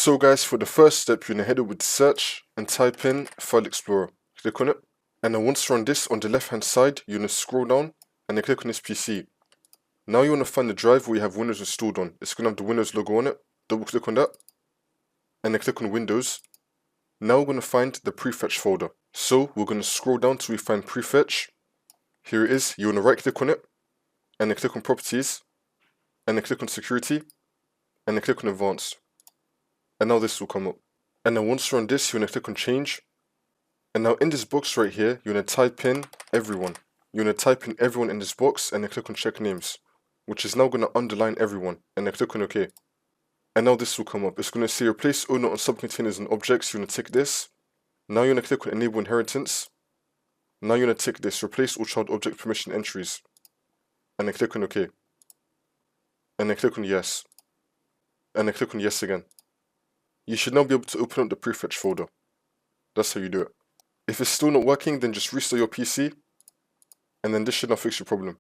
So guys, for the first step, you're going to head over to search and type in File Explorer. Click on it. And then once you're on this, on the left hand side, you're going to scroll down and then click on this PC. Now you want to find the drive where you have Windows installed on. It's going to have the Windows logo on it. Double click on that. And then click on Windows. Now we're going to find the Prefetch folder. So we're going to scroll down till we find Prefetch. Here it is. You want to right click on it. And then click on Properties. And then click on Security. And then click on Advanced. And now this will come up. And then once you're on this, you're going to click on Change. And now in this box right here, you're going to type in everyone. You're going to type in everyone in this box and then click on Check Names, which is now going to underline everyone. And then click on OK. And now this will come up. It's going to say Replace owner on subcontainers and objects. You're going to tick this. Now you're going to click on Enable Inheritance. Now you're going to tick this. Replace all child object permission entries. And then click on OK. And then click on Yes. And then click on Yes again. You should now be able to open up the Prefetch folder. That's how you do it. If it's still not working, then just restart your PC, and then this should now fix your problem.